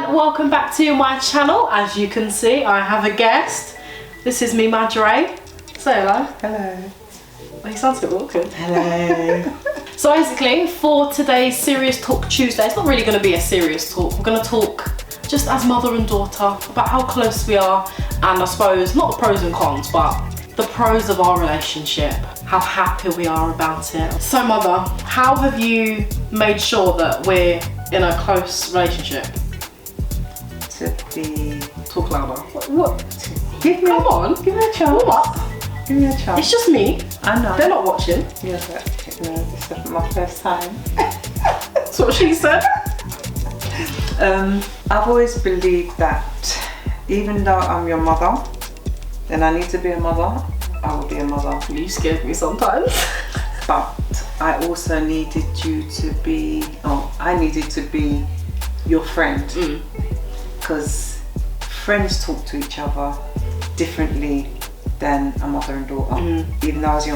and welcome back to my channel. As you can see, I have a guest. This is me, Marjorie. Say hello. Hello. Oh, he sounds a bit awkward. Hello. So basically, for today's Serious Talk Tuesday, it's not really going to be a serious talk. We're going to talk just as mother and daughter about how close we are, and I suppose not the pros and cons, but the pros of our relationship, how happy we are about it. So mother, how have you made sure that we're in a close relationship? To be... Talk louder. What? Give me Give me a chance. What? Give me a chance. It's just me. I know. They're not watching. Yeah, but no, this is my first time. That's what she said. I've always believed that even though I'm your mother, then I need to be a mother, I will be a mother. You scared me sometimes. But I also needed you to be, I needed to be your friend. Because friends talk to each other differently than a mother and daughter. Even though I was your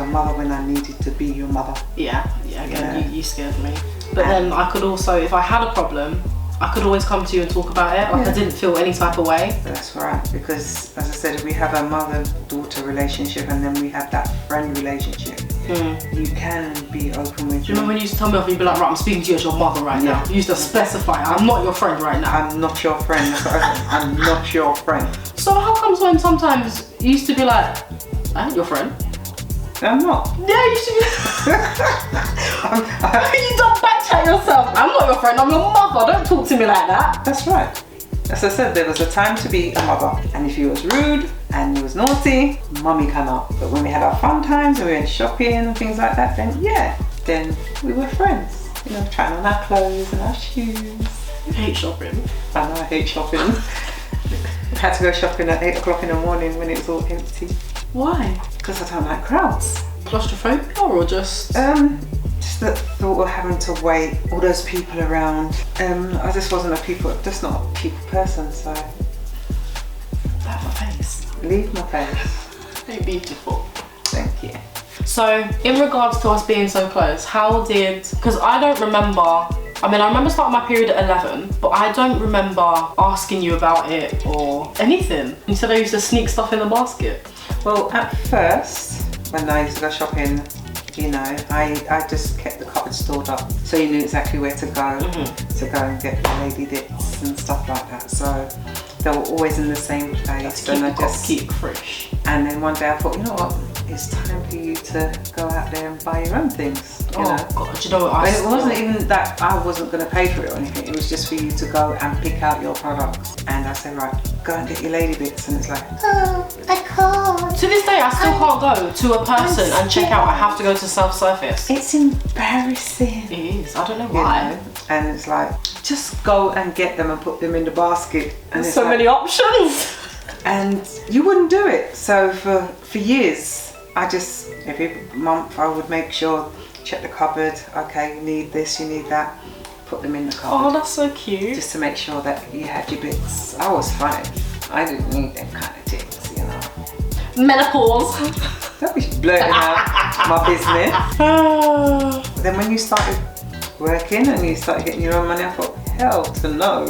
mother when I needed to be your mother. Yeah, again, you scared me. But then I could also, if I had a problem, I could always come to you and talk about it. Like I didn't feel any type of way. That's right, because as I said, we have a mother-daughter relationship and then we have that friend relationship. You can be open with me. Do you remember when you used to tell me off, you'd be like, right, I'm speaking to you as your mother right now. You used to specify, I'm not your friend right now. I'm not your friend. I'm not your friend. So how comes when sometimes you used to be like, I ain't your friend? I'm not. Yeah, you should be. You don't backchat yourself. I'm not your friend, I'm your mother. Don't talk to me like that. That's right. As I said, there was a time to be a mother. And if you was rude and you was naughty, mummy come out. But when we had our fun times and we went shopping and things like that, then we were friends. You know, trying on our clothes and our shoes. You hate shopping. I know, I hate shopping. I had to go shopping at 8 o'clock in the morning when it was all empty. Why? Because I don't like crowds. Claustrophobia or just? Just the thought of having to wait, all those people around. I just wasn't just not a people person, so. That's my face. Leave my face. You're beautiful. Thank you. So, in regards to us being so close, because I don't remember, I remember starting my period at 11, but I don't remember asking you about it or anything. You said I used to sneak stuff in the basket. Well, at first, when I used to go shopping, you know, I just kept the cupboard stored up, so you knew exactly where to go and get the lady dips and stuff like that. So they were always in the same place. And I just keep it fresh. And then one day I thought, you know what? It's time for you to go out there and buy your own things. You know? God, do you know what? It wasn't even that I wasn't going to pay for it or anything. It was just for you to go and pick out your products. And I said, right, go and get your lady bits. And it's like, oh, I can't. To this day, I still can't go to a person and check out. I have to go to self-service. It's embarrassing. It is. I don't know why. You know? And it's like, just go and get them and put them in the basket. And there's so many options. And you wouldn't do it. So for years, every month I would make sure, check the cupboard, okay, you need this, you need that, put them in the cupboard. Oh, that's so cute. Just to make sure that you had your bits. I was fine. I didn't need them kind of things, you know. Menopause. Don't be blurting out my business. Then when you started working and you started getting your own money, I thought, hell to no.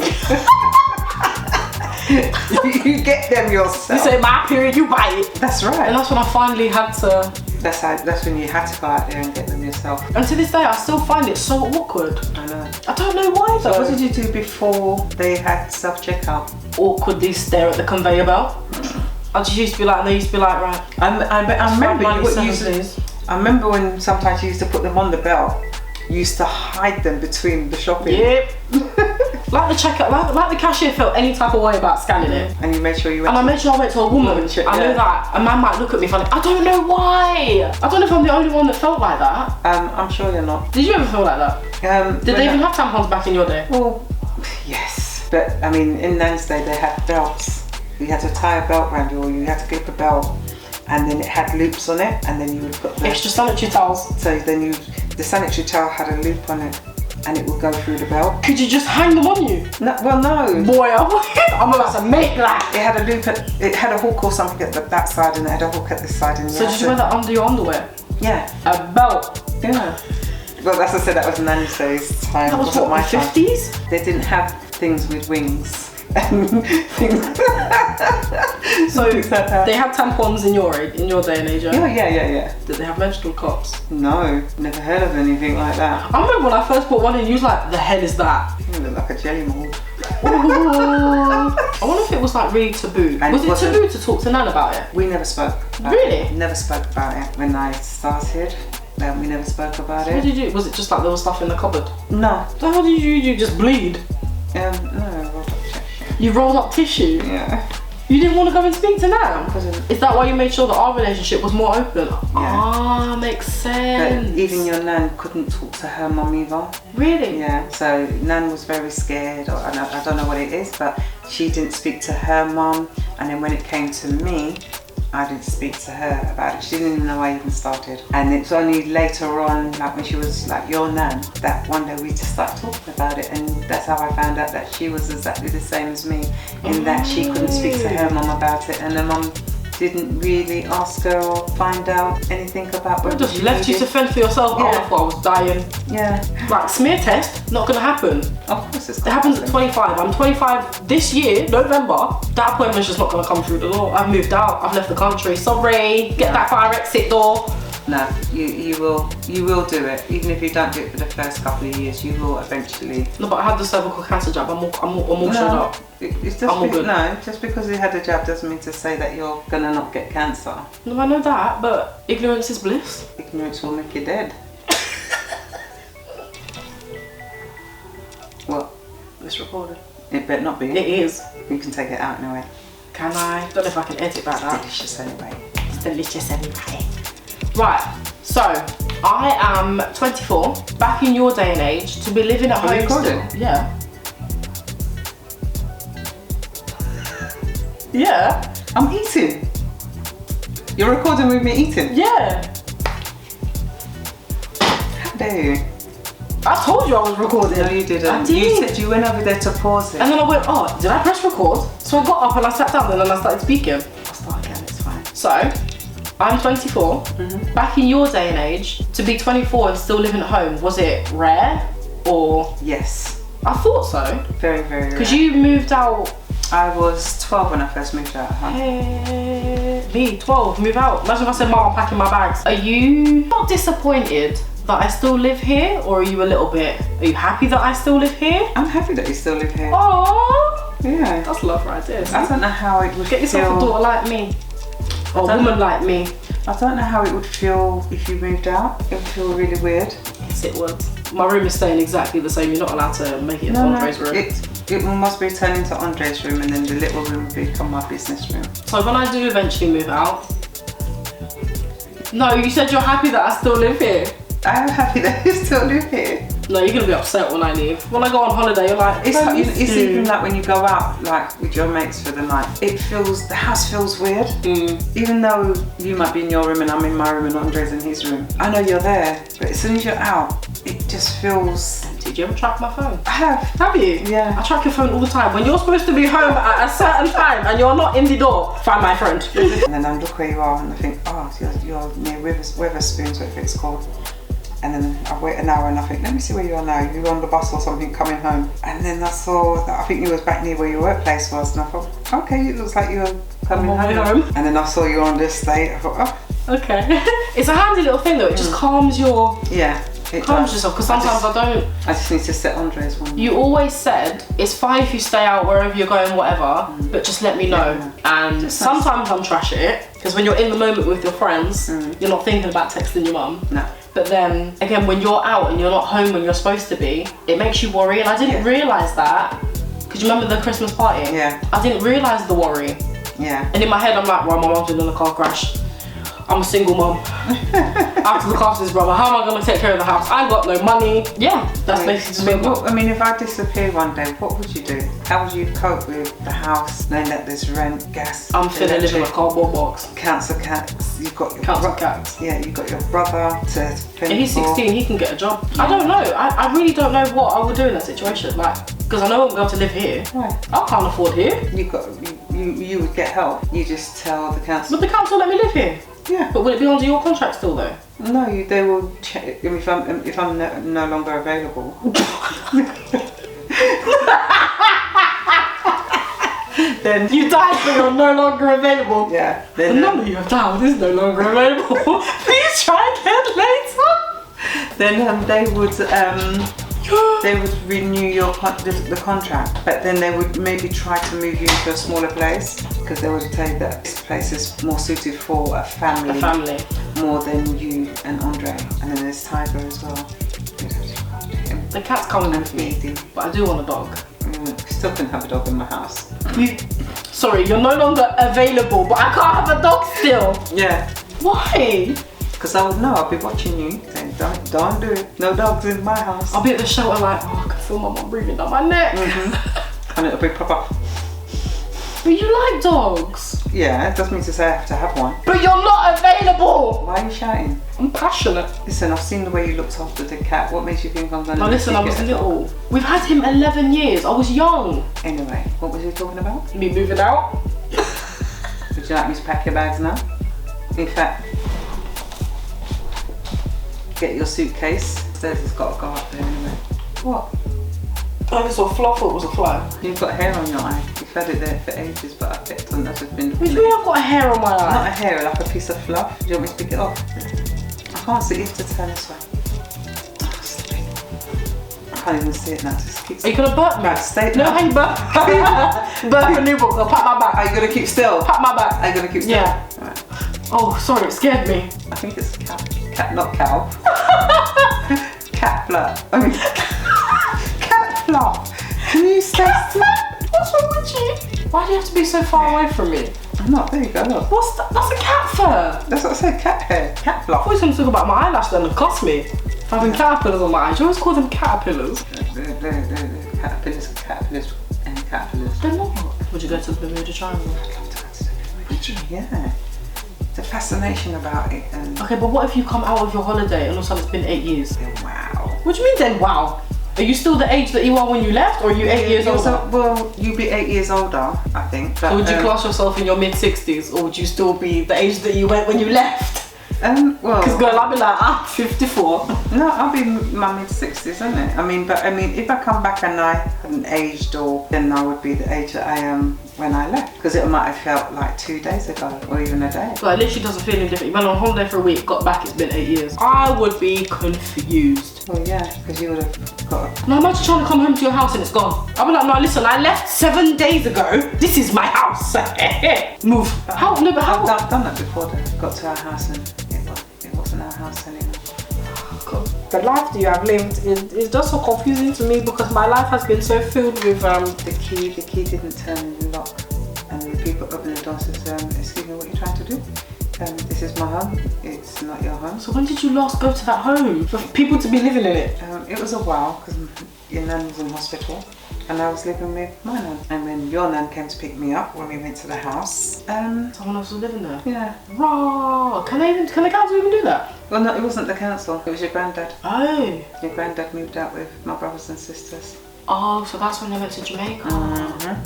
You get them yourself. You say my period, you buy it. That's right. And that's when I finally had to. That's when you had to go out there and get them yourself. And to this day, I still find it so awkward. I know. I don't know why though. So what did you do before they had self-checkout? Awkwardly stare at the conveyor belt. I just used to be like, they used to be like, right. I remember when sometimes you used to put them on the belt. You used to hide them between the shopping. Yep. Like the checkout, like the cashier felt any type of way about scanning it. And you made sure you went. And I made sure I went to a woman. I knew that a man might look at me funny. I don't know why. I don't know if I'm the only one that felt like that. I'm sure you're not. Did you ever feel like that? Did they even have tampons back in your day? Well, yes. But I mean, in Nan's day, they had belts. You had to tie a belt around you, or you had to clip a belt, and then it had loops on it, and then you would put the extra sanitary towels. So then the sanitary towel had a loop on it, and it would go through the belt. Could you just hang them on you? No, well, no. Boy, I'm about to make that. It had a loop, it had a hook or something at that side, and it had a hook at this side. And so did you wear that under your underwear? Yeah. A belt? Yeah. Well, as I said, that was Nanny's days time. That was Wasn't what, my the time. 50s? They didn't have things with wings. And things. So Things like that. they had tampons in your day and age, Oh, yeah. Did they have menstrual cups? No, never heard of anything like that. I remember when I first bought one and you was like, the hell is that? It looked like a jelly mold. I wonder if it was like really taboo. And Was it it wasn't. taboo to talk to Nan about it? We never spoke about Really? it. Never spoke about it when I started. We never spoke about What it. did you do? Was it just like there was stuff in the cupboard? No. So how did you do? Just bleed? No, rolled up tissue. You rolled up tissue? Yeah. You didn't want to go and speak to Nan? Because Is that why you made sure that our relationship was more open? Ah, makes sense. But even your Nan couldn't talk to her mum either. Really? Yeah, so Nan was very scared, or I don't know what it is, but she didn't speak to her mum. And then when it came to me, I didn't speak to her about it. She didn't even know I even started. And it's only later on, like when she was like your Nan, that one day we just started talking about it. And that's how I found out that she was exactly the same as me, in that she couldn't speak to her mum about it. And her mum didn't really ask her or find out anything about I what just she left you to needed. fend for yourself. Yeah. I thought I was dying. Yeah, Like, smear test, not gonna happen. of course it's It happens at 25. I'm 25 this year, November. That appointment's just not gonna come through the door. I've moved out, I've left the country. Sorry, get that fire exit door. No, you will do it. Even if you don't do it for the first couple of years, you will eventually. No, but I had the cervical cancer jab. I'm all showed up. It's just I'm all good. no, just because you had a jab doesn't mean to say that you're gonna not get cancer. No, I know that, but ignorance is bliss. Ignorance will make you dead. What? It's recorded. It better not be. It is. You can take it out anyway. Can I? Don't know if I can edit back that. Delicious anyway. It's delicious anyway. Right, so I am 24, back in your day and age, to be living at Are you home recording? still. Yeah. Yeah. I'm eating. You're recording with me eating? Yeah. How dare you? I told you I was recording. No, you didn't. I did. You said you went over there to pause it. And then I went, oh, did I press record? So I got up and I sat down and then I started speaking. I'll start again, it's fine. So, I'm 24. Back in your day and age, to be 24 and still living at home, was it rare or? Yes. I thought so. Very, very rare. Because you moved out. I was 12 when I first moved out. Me, 12, move out. Imagine if I said, Mom, I'm packing my bags. Are you not disappointed that I still live here, or are you a little bit? Are you happy that I still live here? I'm happy that you still live here. Oh, Yeah. that's love right there. I don't know how it would Get yourself a feel. daughter like me, or a don't woman know. like me. I don't know how it would feel if you moved out. It would feel really weird. Yes, it would. My room is staying exactly the same. You're not allowed to make it into Andre's room. It must be turned into Andre's room, and then the little room would become my business room. So when I do eventually move out, no, you said you're happy that I still live here. I am happy that you still live here. No, you're gonna be upset when I leave. When I go on holiday, you're like, It's even like when you go out like with your mates for the night. The house feels weird. Even though you might be in your room and I'm in my room and Andre's in his room. I know you're there, but as soon as you're out, it just feels. Did you ever track my phone? I have. Have you? Yeah. I track your phone all the time. When you're supposed to be home at a certain time and you're not in the door, find my friend. And then I look where you are and I think, oh, you're near Weatherspoons, whatever it's called. And then I wait an hour and I think, let me see where you are now. You're on the bus or something coming home. And then I saw that I think you was back near where your workplace was. And I thought, okay, it looks like you're coming On my way home. home. And then I saw you on the estate. I thought, oh, Okay. It's a handy little thing though. It just calms yeah. It calms does. yourself, because sometimes I don't. I just need to set Andre's one. You always said it's fine if you stay out wherever you're going, whatever, but just let me know. Yeah. And Just sometimes I'm trash at it, because when you're in the moment with your friends, you're not thinking about texting your mum. No. But then again, when you're out and you're not home when you're supposed to be, it makes you worry. And I didn't realise that, because you remember the Christmas party? Yeah. I didn't realise the worry. Yeah. And in my head, I'm like, well, my mum's been in a car crash. I'm a single mum. I have to look after this brother. How am I going to take care of the house? I got no money. Yeah, that's basically what. I mean, if I disappear one day, what would you do? How would you cope with the house, knowing that there's rent, gas, I'm finna live in a cardboard box. council tax? You've got your Council tax. Yeah, you've got your brother to fend If he's for. 16, he can get a job. I don't know. I really don't know what I would do in that situation. Like, because I know I won't be able to live here. Right. I can't afford here. You would get help. You just tell the council. But the council let me live here. Yeah. But will it be under your contract still though? No, they will check if I'm no longer available. Then You died but you're no longer available. yeah. The Then number you have dialed is no longer available. Please try again later. then they would renew your the contract, but then they would maybe try to move you into a smaller place because they would say that this place is more suited for a family. More than you and Andre. And then there's Tiger as well. The cat's coming with me, Feeding. but I do want a dog. Still can have a dog in my house. Sorry, you're no longer available, but I can't have a dog still. Yeah. Why? Because I would know, I'll be watching you saying, don't do it. No dogs in my house. I'll be at the shelter like, oh, I can feel my mum breathing down my neck. And it'll be proper. But you like dogs. Yeah, it doesn't mean to say I have to have one. But you're not available. Why are you shouting? I'm passionate. Listen, I've seen the way you looked after the cat. What makes you think I'm going to Now listen, I was little. We've had him 11 years. I was young. Anyway, what was you talking about? Me moving out. Would you like me to pack your bags now? In fact, get your suitcase. Stairs has got to go up there anyway. What? I just saw fluff, it was a fly. You've got hair on your eye. You've had it there for ages, but I kept on. That's just been. What do you mean I've got a hair on my eye? Not a hair, like a piece of fluff. Do you want me to pick it off? I can't see it. You have to turn this way. Oh, sleep. I can't even see it now. Just keep. Are you gonna burp me? Stay. No, hey, burp. Burp a new book. I'll pat my back. Are you gonna keep still? Pat my back. Are you gonna keep still? Yeah. Right. Oh, sorry, it scared me. I think it's cat, not cow. Cat fluff. I mean, cat fluff. Can you stay still? What's wrong with you? Why do you have to be so far away from me? I'm not. There you go. Look. What's that? That's a cat fur. That's what I said. Cat hair. Cat I fluff. was going to talk about my eyelash then and cost me. For having caterpillars on my eyes. You always call them caterpillars. Caterpillars and caterpillars. They're not. Would you go to the Bermuda Triangle? I'd love to go to the Would you? Yeah. The fascination about it and Okay, but what if you come out of your holiday and all of a sudden it's been 8 years? wow. What do you mean then wow? Are you still the age that you are when you left, or are you 8 years older? Well, you'd be 8 years older, I think. But, Or would you class yourself in your mid-60s, or would you still be the age that you went when you left? Because well, girl, I'll be like, I'm 54. no, I'll be my mid-60s, isn't it? I mean, if I come back and I hadn't aged, then I would be the age that I am when I left. Because it might have felt like 2 days ago, or even a day. Like, literally doesn't feel any different. You went on holiday for a week, got back, it's been 8 years. I would be confused. Well, yeah, because you would have got. Now imagine trying to come home to your house and it's gone. I'll be like, no, listen, I left 7 days ago. This is my house. Move. How? No, but how? I've done that before. Though. Got to our house and it wasn't our house anymore. God, the life that you have lived is just so confusing to me because my life has been so filled with The key didn't turn in the lock, and the people opened the door and says, "Excuse me, what are you trying to do? This is my home. It's not your home." So when did you last go to that home for people to be living in it? It was a while because your nan was in hospital, and I was living with my nan. And when your nan came to pick me up when we went to the house, Someone else was living there. yeah. Raw. Can the council even do that? Well, no, it wasn't the council. It was your granddad. Oh. Your granddad moved out with my brothers and sisters. Oh, so that's when they went to Jamaica.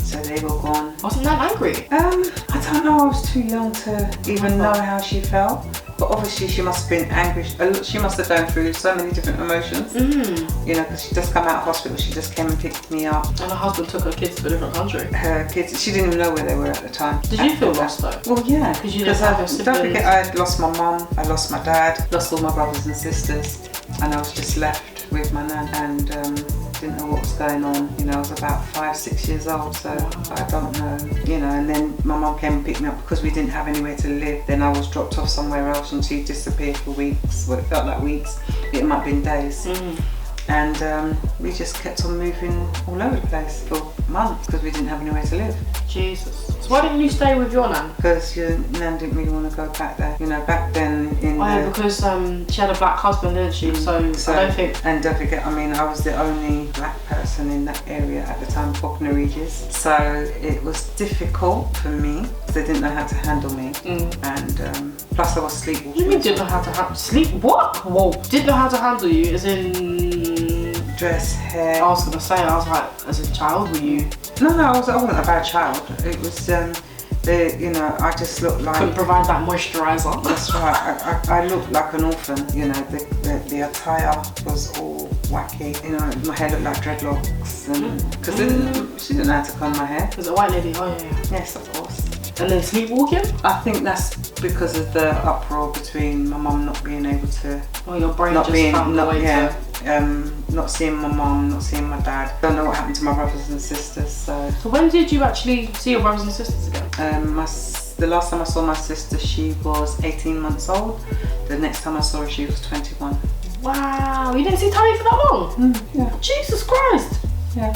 So they were gone. Wasn't that angry? I don't know. I was too young to even know how she felt. But obviously she must have been angry. She must have gone through so many different emotions. You know, because she just come out of hospital. She just came and picked me up. And her husband took her kids to a different country. Her kids, she didn't even know where they were at the time. Did you feel lost though? Well, yeah. Because you didn't have your siblings. Don't forget, I had lost my mum, I lost my dad, lost all my brothers and sisters, and I was just left with my nan and didn't know what was going on. You know, I was about 5-6 years old, so I don't know. You know, and then my mum came and picked me up because we didn't have anywhere to live. Then I was dropped off somewhere else and she disappeared for weeks. Well, it felt like weeks. It might have been days. And we just kept on moving all over the place for months because we didn't have anywhere to live. Jesus. So why didn't you stay with your nan? Because your nan didn't really want to go back there. You know, back then in because she had a black husband, didn't she? So I don't think. And don't forget, I mean, I was the only black person in that area at the time, Faulkner Regis. So it was difficult for me. They didn't know how to handle me. And plus I was sleepwalking. What do you mean didn't know how to sleep? What? Whoa. Didn't know how to handle you as in dress, hair. I was gonna say, I was like, as a child, were you? No, I wasn't a bad child. It was, You know, I just looked like. Couldn't provide that moisturiser. That's right. I looked like an orphan. You know, the attire was all wacky. You know, my hair looked like dreadlocks, and because she didn't know how to comb my hair. Was it a white lady? Oh yeah. Yes, of course. And then sleepwalking? I think that's because of the uproar between my mum not being able to. Oh, your brain not just being, found not, a way yeah, to. Not seeing my mum, not seeing my dad. Don't know what happened to my brothers and sisters. So when did you actually see your brothers and sisters again? The last time I saw my sister, she was 18 months old. The next time I saw her, she was 21. Wow, you didn't see Tony for that long? Yeah. Jesus Christ. Yeah.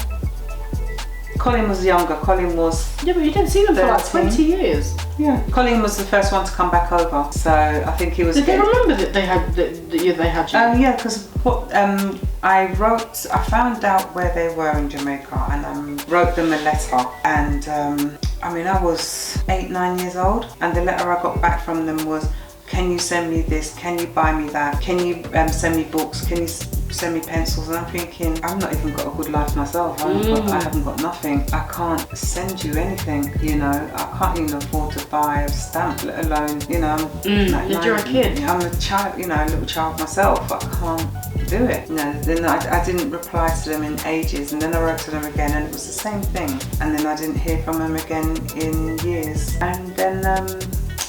Colin was younger. Colin was. Yeah, but you didn't see them for like 13. 20 years. Yeah. Colin was the first one to come back over, so I think he was. Did they remember that they had they had you? Yeah, because I found out where they were in Jamaica, and wrote them a letter, and I mean, I was 8-9 years old, and the letter I got back from them was, can you send me this? Can you buy me that? Can you send me books? Can you send me pencils? And I'm thinking, I've not even got a good life myself. I haven't got nothing. I can't send you anything, you know. I can't even afford to buy a stamp, let alone, you know, you're a kid. I'm a child, you know, a little child myself. I can't do it. You know, then I didn't reply to them in ages, and then I wrote to them again, and it was the same thing. And then I didn't hear from them again in years. And then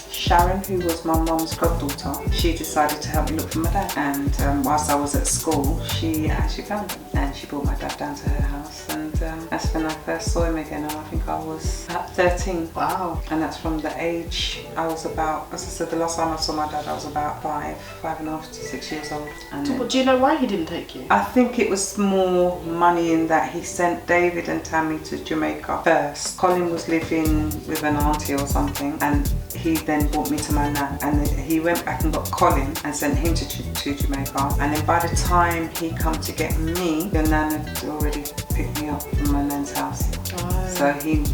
Sharon, who was my mum's goddaughter, she decided to help me look for my dad. And whilst I was at school, she actually found him, and she brought my dad down to her house. And that's when I first saw him again, and I think I was at 13. Wow. And that's from the age I was about, as I said, the last time I saw my dad, I was about 5.5 to 6 years old. And do you know why he didn't take you? I think it was more money in that he sent David and Tammy to Jamaica first. Colin was living with an auntie or something, and he then brought me to my nan, and then he went back and got Colin and sent him to Jamaica. And then by the time he come to get me, your nan had already picked me up from my nan's house. Oh. So I think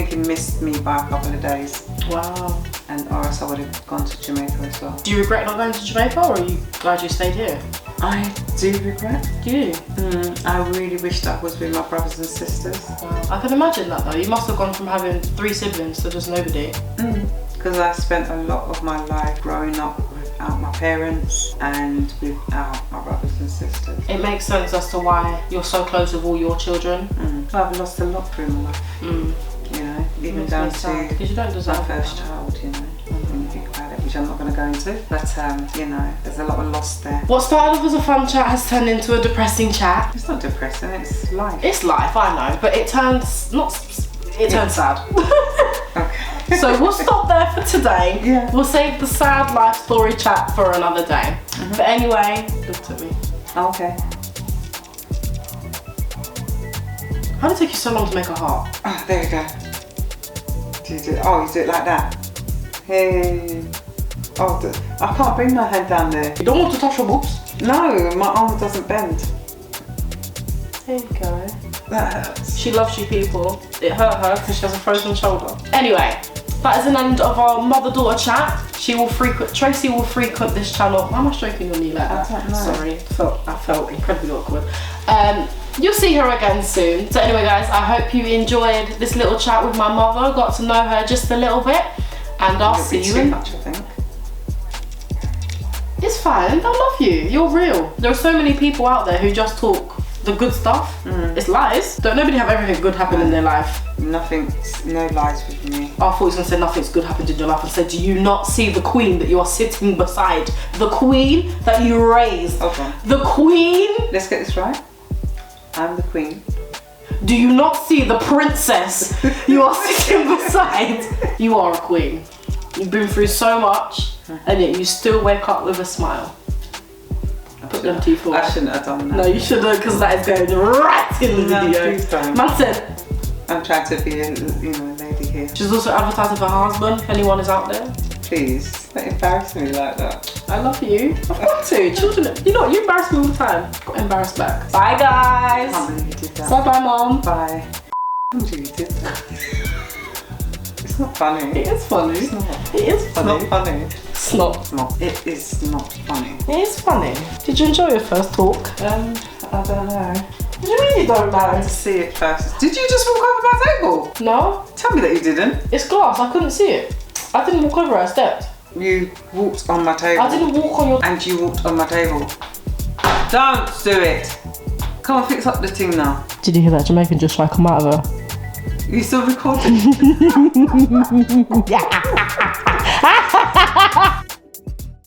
he missed me by a couple of days. Wow. And or else I would have gone to Jamaica as well. Do you regret not going to Jamaica, or are you glad you stayed here? I do regret. Do you? I really wished I was with my brothers and sisters. Wow. I can imagine that though. You must have gone from having 3 siblings to just nobody. Because I spent a lot of my life growing up without my parents and without my brothers and sisters. It makes sense as to why you're so close with all your children. I've lost a lot through my life. You know, even down to because you don't deserve my first child, you know, when you think about it, which I'm not going to go into. But, you know, there's a lot of loss there. What started off as a fun chat has turned into a depressing chat. It's not depressing, it's life. It's life, I know, but it turns sad. Okay. So we'll stop there for today. Yeah. We'll save the sad life story chat for another day. But anyway, look at me. Okay. How did it take you so long to make a heart? Oh, there you go. You do it like that? Hey. Oh, I can't bring my hand down there. You don't want to touch your boobs? No, my arm doesn't bend. There you go. That hurts. She loves you people. It hurt her because she has a frozen shoulder. Anyway, that is an end of our mother-daughter chat. Tracy will frequent this channel. Why am I stroking your knee like that? I don't know. Sorry, I felt incredibly awkward. You'll see her again soon. So anyway guys, I hope you enjoyed this little chat with my mother, got to know her just a little bit, and I'll see you in... much, I think. It's fine, they'll love you, you're real. There are so many people out there who just talk the good stuff. It's lies. Don't nobody have everything good happen in their life. No lies with me. I thought he was going to say nothing's good happened in your life, and said, do you not see the queen that you are sitting beside? The queen that you raised. Okay. The queen. Let's get this right. I'm the queen. Do you not see the princess you are sitting beside? You are a queen. You've been through so much, and yet you still wake up with a smile. Put them teeth forward. I shouldn't have done that. No, you shouldn't, because that is going right in the video. Please don't. Man said, I'm trying to be a lady here. she's also advertising for her husband, if anyone is out there. Please, don't embarrass me like that. I love you. I've got to. Children, you know what? You embarrass me all the time. Got embarrassed back. Bye, guys. I can't believe you did that. Bye, bye, mom. Bye. I can't believe you did that. It's not funny. It is funny. It's not. It is funny. It's not funny. It's not. It's not. It is not funny. It is funny. Did you enjoy your first talk? I don't know. What do you mean you don't I had mind? to see it first. Did you just walk over my table? No, Tell me that you didn't. it's glass. I couldn't see it. I didn't walk over it, I stepped. You walked on my table. I didn't walk on your... And you walked on my table. Don't do it. Come on, fix up the thing now. Did you hear that Jamaican just try to come out of her? You still recording?